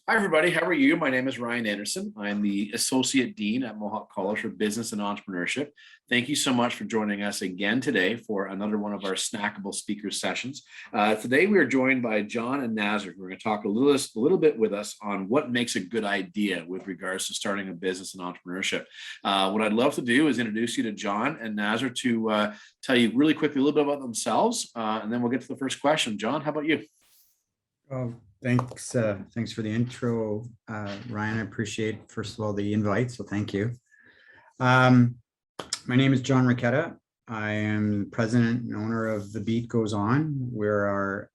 Hi, everybody. How are you? My name is Ryan Anderson. I'm the Associate Dean at Mohawk College for Business and Entrepreneurship. Thank you so much for joining us again today for another one of our snackable speaker sessions. Today, we are joined by John and Nasir. We're going to talk a little bit with us on what makes a good idea with regards to starting a business and entrepreneurship. What I'd love to do is introduce you to John and Nasir to tell you really quickly a little bit about themselves, and then we'll get to the first question. John, how about you? Oh, thanks. Thanks for the intro, Ryan. I appreciate, first of all, the invite. So thank you. My name is John Rocchetta. I am president and owner of The Beat Goes On. We're our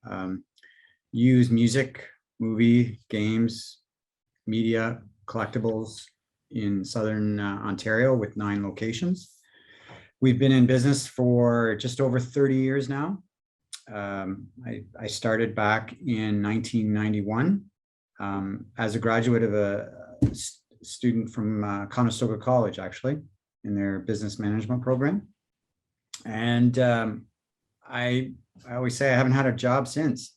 used music, movie, games, media, collectibles in Southern Ontario with 9 locations. We've been in business for just over 30 years now. I started back in 1991 as a graduate of a student from Conestoga College, actually, in their business management program. And I always say I haven't had a job since.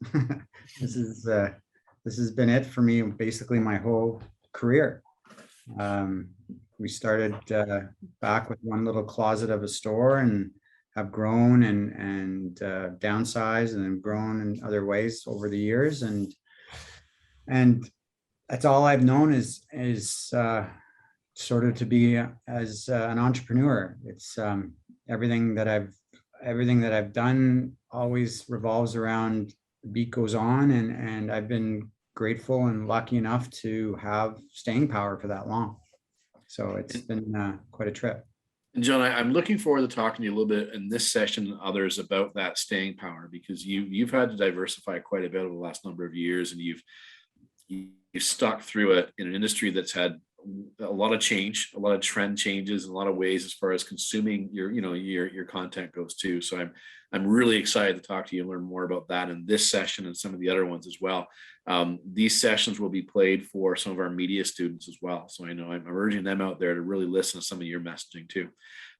This has been it for me, basically my whole career. We started back with one little closet of a store and have grown and downsized and then grown in other ways over the years, and that's all I've known is sort of to be as an entrepreneur. It's everything that I've done always revolves around The Beat Goes On, and I've been grateful and lucky enough to have staying power for that long. So it's been quite a trip. And John, I'm looking forward to talking to you a little bit in this session and others about that staying power, because you've had to diversify quite a bit over the last number of years, and you've stuck through it in an industry that's had a lot of change, a lot of trend changes, in a lot of ways as far as consuming your content goes too. So I'm really excited to talk to you and learn more about that in this session and some of the other ones as well. These sessions will be played for some of our media students as well. So I know I'm urging them out there to really listen to some of your messaging too.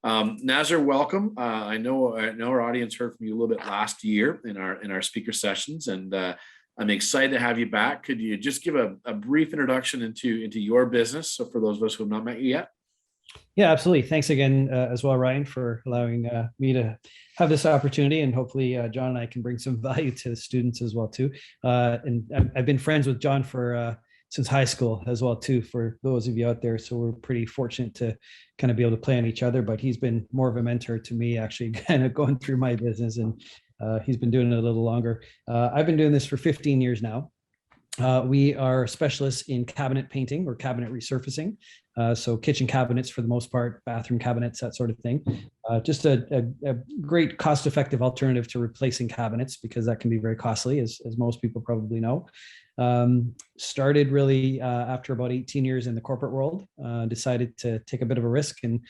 Nasir, welcome. I know our audience heard from you a little bit last year in our speaker sessions, and I'm excited to have you back. Could you just give a brief introduction into your business, so for those of us who have not met you yet? Yeah, absolutely. Thanks again as well, Ryan, for allowing me to have this opportunity, and hopefully John and I can bring some value to the students as well too. And I've been friends with John for since high school as well too, for those of you out there. So we're pretty fortunate to kind of be able to play on each other, but he's been more of a mentor to me, actually, kind of going through my business, and he's been doing it a little longer. I've been doing this for 15 years now. We are specialists in cabinet painting or cabinet resurfacing. So kitchen cabinets for the most part, bathroom cabinets, that sort of thing. Just a great cost-effective alternative to replacing cabinets, because that can be very costly, as most people probably know. Started really after about 18 years in the corporate world, decided to take a bit of a risk and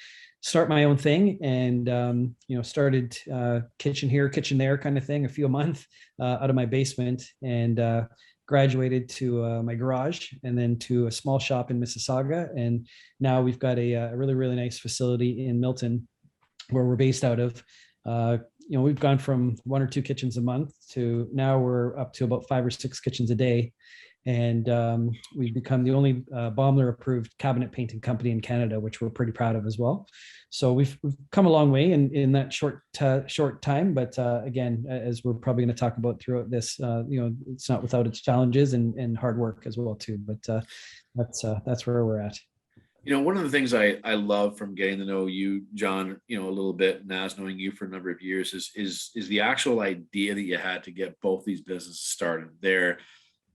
start my own thing, and started kitchen here, kitchen there kind of thing, a few a month out of my basement, and graduated to my garage, and then to a small shop in Mississauga. And now we've got a really nice facility in Milton where we're based out of. We've gone from 1 or 2 kitchens a month to now we're up to about 5 or 6 kitchens a day. And we've become the only Baumler approved cabinet painting company in Canada, which we're pretty proud of as well. So we've come a long way in that short time. But again, as we're probably going to talk about throughout this, it's not without its challenges and hard work as well too. But that's where we're at. One of the things I love from getting to know you, John, a little bit, Naz, knowing you for a number of years, is the actual idea that you had to get both these businesses started.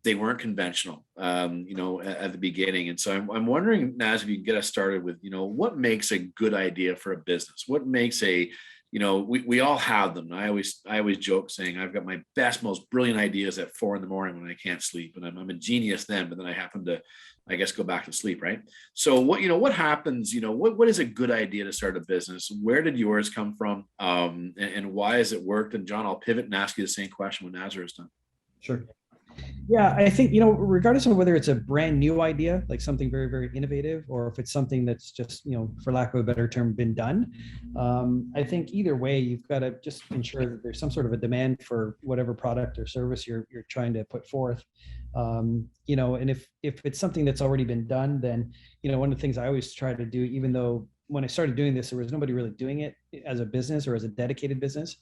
They weren't conventional, at the beginning. And so I'm wondering, Naz, if you can get us started with, what makes a good idea for a business? What makes we all have them. I always joke saying I've got my best, most brilliant ideas at 4 a.m. when I can't sleep, and I'm a genius then, but then I happen to, I guess, go back to sleep, right? So what happens, what is a good idea to start a business? Where did yours come from? And why has it worked? And John, I'll pivot and ask you the same question when Nasir is done. Sure. Yeah, I think, regardless of whether it's a brand new idea, like something very, very innovative, or if it's something that's just, for lack of a better term, been done, I think either way, you've got to just ensure that there's some sort of a demand for whatever product or service you're trying to put forth. And if it's something that's already been done, then, one of the things I always try to do, even though when I started doing this, there was nobody really doing it as a business or as a dedicated business.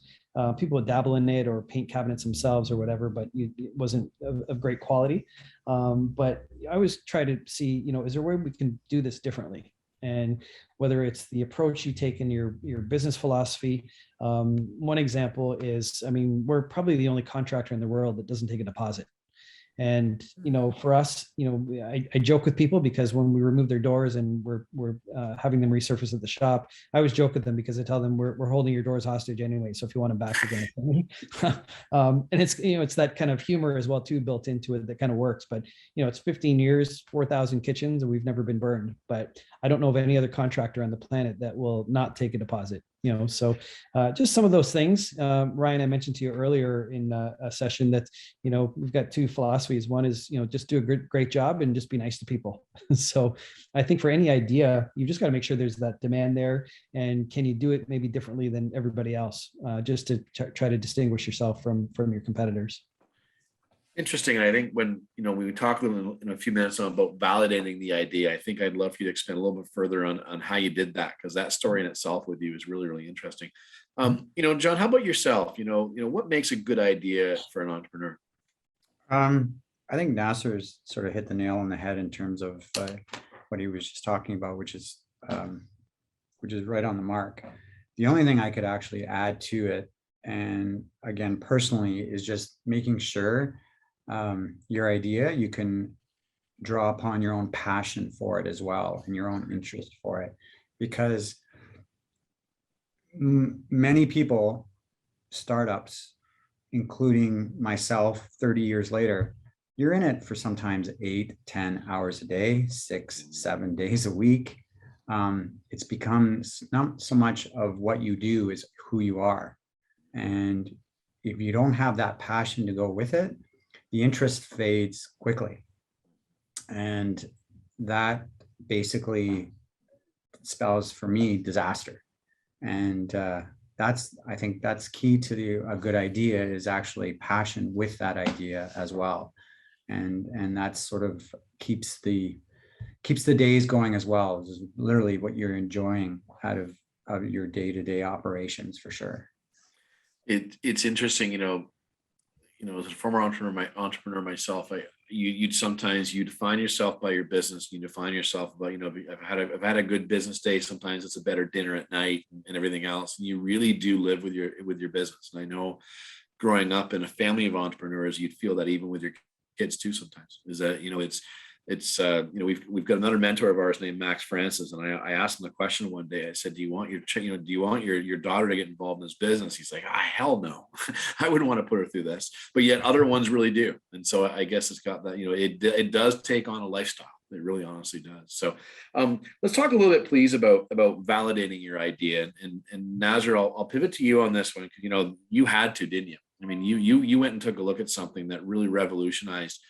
People would dabble in it or paint cabinets themselves or whatever, but it wasn't of great quality. But I always try to see, is there a way we can do this differently? And whether it's the approach you take in your business philosophy. One example is, we're probably the only contractor in the world that doesn't take a deposit. And, for us, I joke with people because when we remove their doors and we're having them resurface at the shop, I always joke with them because I tell them we're holding your doors hostage anyway. So if you want them back, you're going to pay me. And it's, it's that kind of humor as well too, built into it that kind of works. But, it's 15 years, 4,000 kitchens, and we've never been burned. But I don't know of any other contractor on the planet that will not take a deposit. So just some of those things. Ryan, I mentioned to you earlier in a session that, we've got two philosophies. One is, just do a great job and just be nice to people. So I think for any idea, you just got to make sure there's that demand there. And can you do it maybe differently than everybody else, just to try to distinguish yourself from your competitors? Interesting. And I think when we talk in a few minutes about validating the idea, I think I'd love for you to expand a little bit further on how you did that, because that story in itself with you is really, really interesting. John, how about yourself? What makes a good idea for an entrepreneur? I think Nasir's sort of hit the nail on the head in terms of what he was just talking about, which is right on the mark. The only thing I could actually add to it, and again, personally, is just making sure your idea, you can draw upon your own passion for it as well and your own interest for it. Because many people, startups, including myself 30 years later, you're in it for sometimes 8-10 hours a day, 6-7 days a week. It's become not so much of what you do as who you are. And if you don't have that passion to go with it, the interest fades quickly. And that basically spells for me disaster. And I think that's key to a good idea, is actually passion with that idea as well. And that sort of keeps the days going as well. Is literally what you're enjoying out of your day-to-day operations, for sure. It's interesting, as a former entrepreneur myself, you'd sometimes you define yourself by your business. You define yourself by, I've had a good business day. Sometimes it's a better dinner at night and everything else. And you really do live with your business. And I know growing up in a family of entrepreneurs, you'd feel that even with your kids too. Sometimes is that, we've got another mentor of ours named Max Francis, and I asked him the question one day. I said, "Do you want your daughter to get involved in this business?" He's like, hell no, I wouldn't want to put her through this. But yet other ones really do, and so I guess it's got that. It does take on a lifestyle. It really honestly does. So let's talk a little bit, please, about validating your idea. And Nasir, I'll pivot to you on this one, because you had to, didn't you? I mean, you went and took a look at something that really revolutionized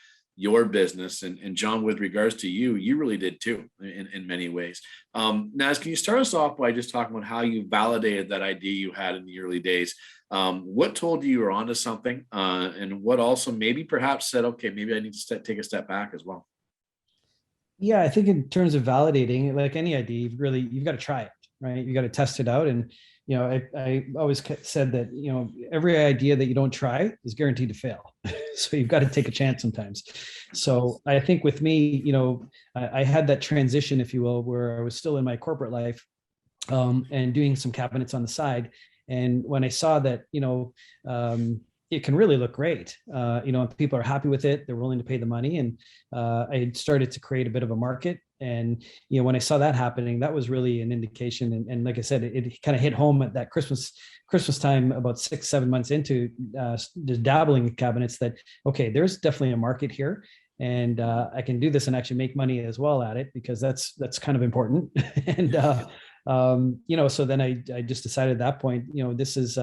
your business, and John, with regards to you really did too, in many ways. Naz, can you start us off by just talking about how you validated that idea you had in the early days? What told you were onto something, and what also maybe perhaps said, okay, maybe I need to take a step back as well? Yeah, I think in terms of validating, like any idea, you've got to try it, right? You got to test it out. And I always said that every idea that you don't try is guaranteed to fail. So you've got to take a chance sometimes. So I think with me, I had that transition, if you will, where I was still in my corporate life, and doing some cabinets on the side. And when I saw that, it can really look great. People are happy with it. They're willing to pay the money. And I had started to create a bit of a market. And, when I saw that happening, that was really an indication. And like I said, it kind of hit home at that Christmas time, about 6-7 months into just dabbling in cabinets, that, okay, there's definitely a market here. And I can do this and actually make money as well at it, because that's kind of important. And, so then I just decided at that point, this is,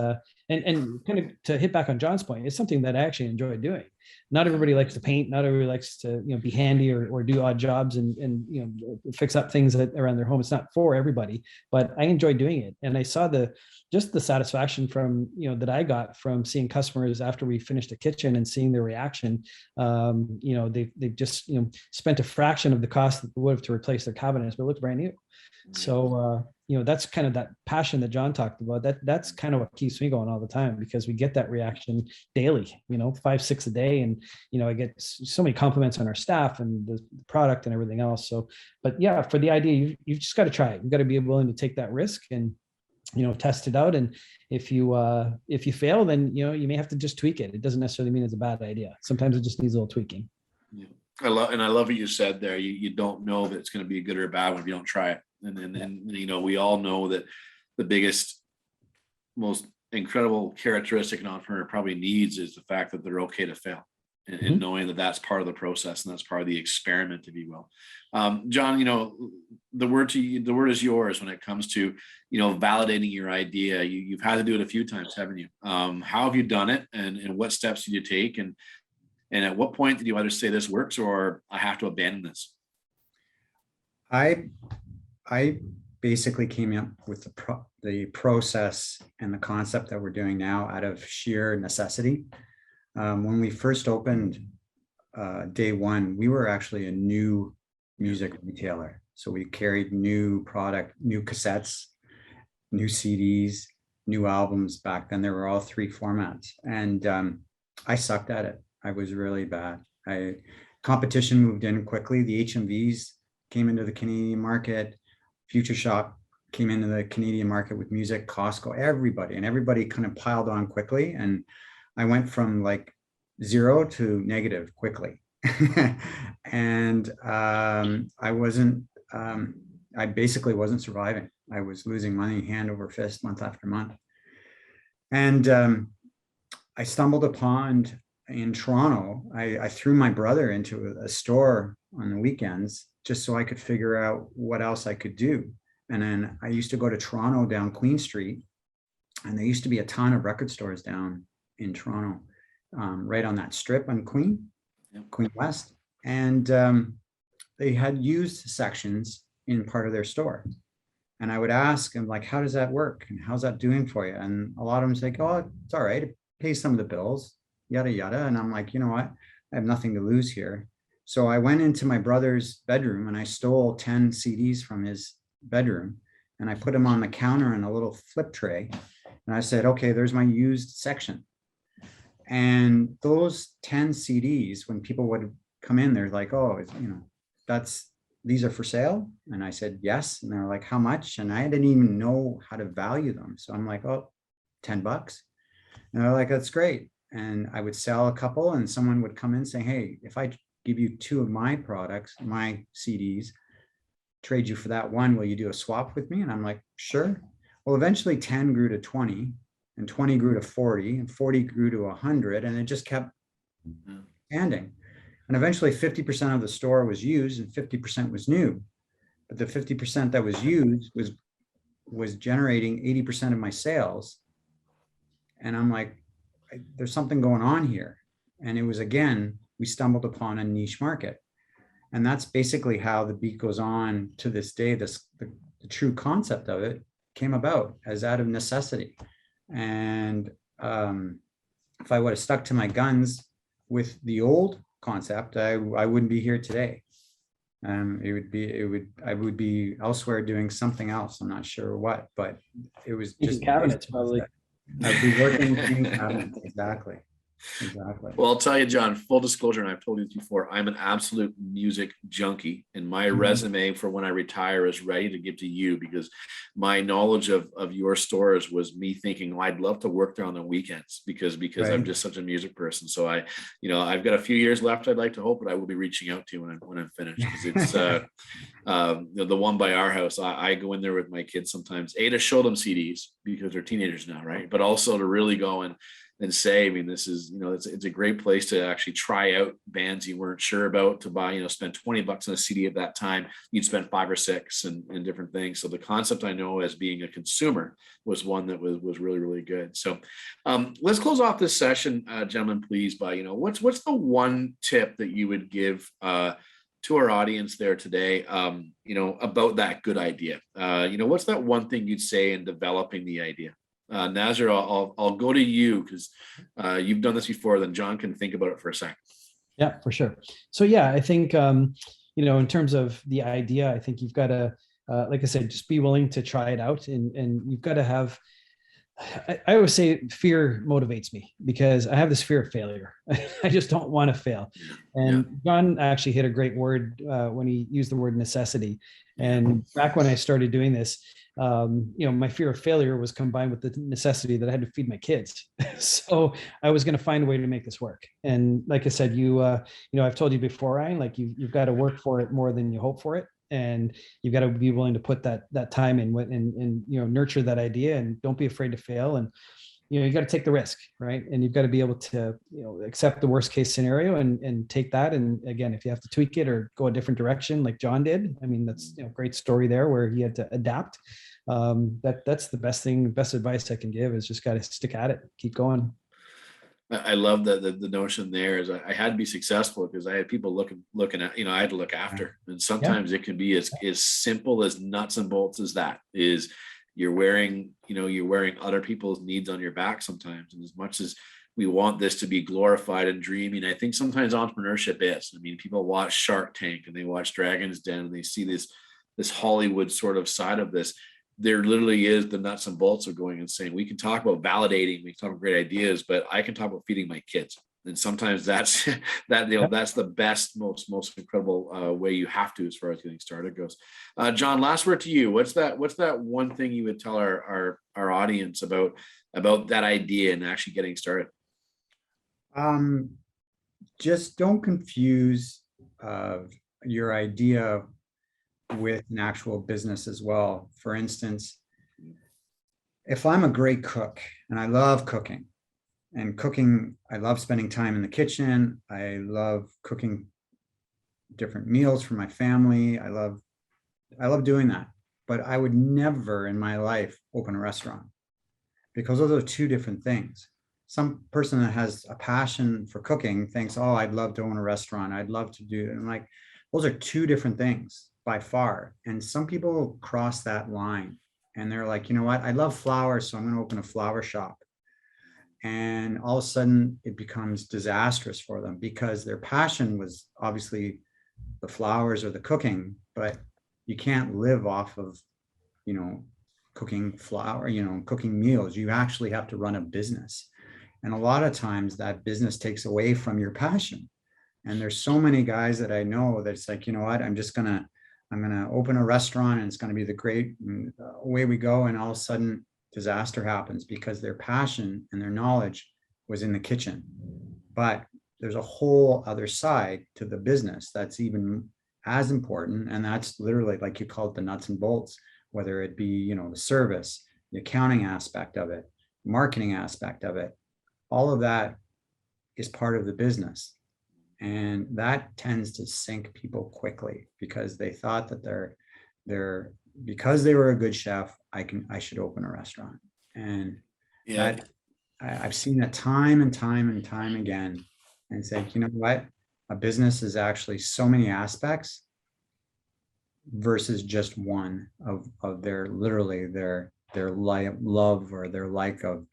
and kind of to hit back on John's point, it's something that I actually enjoy doing. Not everybody likes to paint. Not everybody likes to, be handy or do odd jobs and fix up things around their home. It's not for everybody, but I enjoy doing it. And I saw just the satisfaction from, that I got from seeing customers after we finished the kitchen and seeing their reaction. They've just, spent a fraction of the cost that they would have to replace their cabinets, but it looked brand new. So, that's kind of that passion that John talked about. That's kind of what keeps me going all the time, because we get that reaction daily, 5, 6 a day. And, I get so many compliments on our staff and the product and everything else. So, but yeah, for the idea, you've just got to try it. You've got to be willing to take that risk and, test it out. And if you fail, then, you may have to just tweak it. It doesn't necessarily mean it's a bad idea. Sometimes it just needs a little tweaking. Yeah. I love what you said there. You don't know that it's going to be a good or a bad one if you don't try it. And we all know that the biggest, most incredible characteristic an entrepreneur probably needs is the fact that they're okay to fail, and knowing that that's part of the process and that's part of the experiment, if you will. John, the word is yours when it comes to, validating your idea. You've had to do it a few times, haven't you? How have you done it, and what steps did you take? And at what point did you either say this works or I have to abandon this? I basically came up with the process and the concept that we're doing now out of sheer necessity. When we first opened day one, we were actually a new music retailer. So we carried new product, new cassettes, new CDs, new albums. Back then, there were all 3 formats. And I sucked at it. I was really bad. Competition moved in quickly. The HMVs came into the Canadian market. Future Shop came into the Canadian market with music, Costco, everybody kind of piled on quickly. And I went from like 0 to negative quickly. And I basically wasn't surviving. I was losing money hand over fist, month after month. And I stumbled upon in Toronto, I threw my brother into a store on the weekends just so I could figure out what else I could do. And then I used to go to Toronto down Queen Street, and there used to be a ton of record stores down in Toronto, right on that strip on Queen West. And they had used sections in part of their store. And I would ask them, like, how does that work? And how's that doing for you? And a lot of them say, oh, it's all right. It pays some of the bills, yada, yada. And I'm like, you know what? I have nothing to lose here. So I went into my brother's bedroom and I stole 10 CDs from his bedroom, and I put them on the counter in a little flip tray. And I said, okay, there's my used section. And those 10 CDs, when people would come in, they're like, oh, these are for sale. And I said, yes. And they're like, how much? And I didn't even know how to value them. So I'm like, oh, $10. And they're like, that's great. And I would sell a couple, and someone would come in saying, hey, if I give you 2 of my products, my CDs, trade you for that one, will you do a swap with me? And I'm like, sure. Well, eventually 10 grew to 20, and 20 grew to 40, and 40 grew to 100, and it just kept expanding. And eventually 50% of the store was used and 50% was new. But the 50% that was used was generating 80% of my sales. And I'm like, there's something going on here. And it was, again, we stumbled upon a niche market. And that's basically how the Beat Goes On to this day. The true concept of it came about as out of necessity. And if I would have stuck to my guns with the old concept, I wouldn't be here today. I would be elsewhere doing something else. I'm not sure what, but it was just cabinets probably. I'd be working in cabinets. Exactly. Well, I'll tell you, John, full disclosure, and I've told you this before, I'm an absolute music junkie, and my resume for when I retire is ready to give to you, because my knowledge of your stores was me thinking, well, I'd love to work there on the weekends because right. I'm just such a music person. So I've got a few years left, I'd like to hope, but I will be reaching out to you when I'm finished, because it's the one by our house. I go in there with my kids sometimes, to show them CDs because they're teenagers now, right? But also to really go and say, I mean, this is, it's a great place to actually try out bands you weren't sure about, to buy, spend $20 on a CD at that time. You'd spend 5 or 6 and different things. So the concept, I know, as being a consumer, was one that was really, really good. So let's close off this session, gentlemen, please, by, what's the one tip that you would give to our audience there today, about that good idea? What's that one thing you'd say in developing the idea? Nasir, I'll go to you, because you've done this before. Then John can think about it for a second. Yeah, for sure. So yeah, I think in terms of the idea, I think you've got to, like I said, just be willing to try it out, and you've got to have. I always say fear motivates me, because I have this fear of failure. I just don't want to fail. And John actually hit a great word when he used the word necessity. And back when I started doing this, my fear of failure was combined with the necessity that I had to feed my kids. So I was going to find a way to make this work. And like I said, I've told you before, Ryan, like you've got to work for it more than you hope for it. And you've got to be willing to put that time in and nurture that idea, and don't be afraid to fail. And you got to take the risk, right? And you've got to be able to accept the worst case scenario and take that. And again, if you have to tweak it or go a different direction, like John did, I mean, that's great story there where he had to adapt. That's the best advice I can give, is just got to stick at it, keep going. I love the notion there is I had to be successful because I had people looking at, I had to look after. And sometimes it can be as simple as nuts and bolts as that. Is you're wearing other people's needs on your back sometimes. And as much as we want this to be glorified and dreaming, I think sometimes entrepreneurship is. I mean, people watch Shark Tank and they watch Dragon's Den and they see this Hollywood sort of side of this. There literally is the nuts and bolts of going and saying, we can talk about validating, we can talk about great ideas, but I can talk about feeding my kids. And sometimes that's that's the best, most incredible way you have to, as far as getting started goes. John, last word to you. What's that one thing you would tell our audience about that idea and actually getting started? Just don't confuse your idea with an actual business as well. For instance, if I'm a great cook and I love cooking, I love spending time in the kitchen. I love cooking different meals for my family. I love doing that, but I would never in my life open a restaurant, because those are two different things. Some person that has a passion for cooking thinks, oh, I'd love to own a restaurant. I'd love to do it. And like, those are two different things by far. And some people cross that line and they're like, you know what, I love flowers, so I'm going to open a flower shop. And all of a sudden it becomes disastrous for them, because their passion was obviously the flowers or the cooking, but you can't live off of, cooking cooking meals. You actually have to run a business. And a lot of times that business takes away from your passion. And there's so many guys that I know that's like, you know what, I'm going to open a restaurant and it's going to be the great away we go. And all of a sudden disaster happens because their passion and their knowledge was in the kitchen. But there's a whole other side to the business that's even as important. And that's literally, like you call it, the nuts and bolts, whether it be, the service, the accounting aspect of it, marketing aspect of it, all of that is part of the business. And that tends to sink people quickly, because they thought that because they were a good chef, I should open a restaurant. And I've seen that time and time and time again, and said, you know what, a business is actually so many aspects versus just one of their love or their like of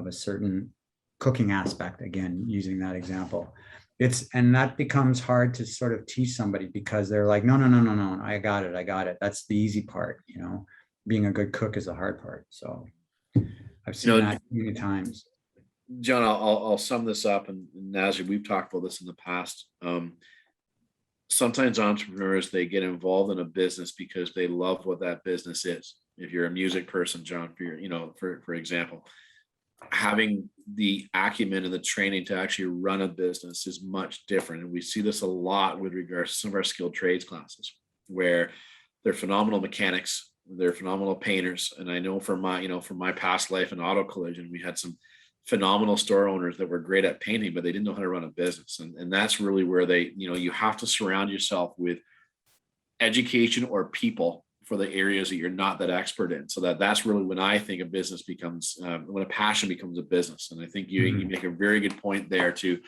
a certain cooking aspect. Again, using that example. And that becomes hard to sort of teach somebody, because they're like, no, I got it. That's the easy part. Being a good cook is the hard part. So I've seen that many times. John, I'll sum this up, and Nasir, we've talked about this in the past. Sometimes entrepreneurs, they get involved in a business because they love what that business is. If you're a music person, John, for example, having the acumen and the training to actually run a business is much different. And we see this a lot with regards to some of our skilled trades classes, where they're phenomenal mechanics, they're phenomenal painters. And I know from my past life in auto collision, we had some phenomenal store owners that were great at painting, but they didn't know how to run a business. And that's really where you have to surround yourself with education or people for the areas that you're not that expert in. So that's really when I think a business becomes, when a passion becomes a business. And I think you make a very good point there to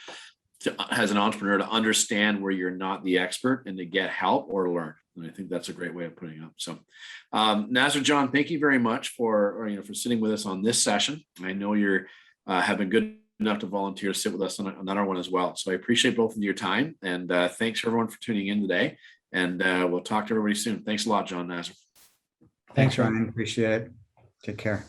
as an entrepreneur to understand where you're not the expert and to get help or learn. And I think that's a great way of putting it up. So Nasir, John, thank you very much for sitting with us on this session. I know you're have been good enough to volunteer to sit with us on another one as well. So I appreciate both of your time, and thanks everyone for tuning in today. And we'll talk to everybody soon. Thanks a lot, John, Nasir. Thanks, Ryan. Ryan. Appreciate it. Take care.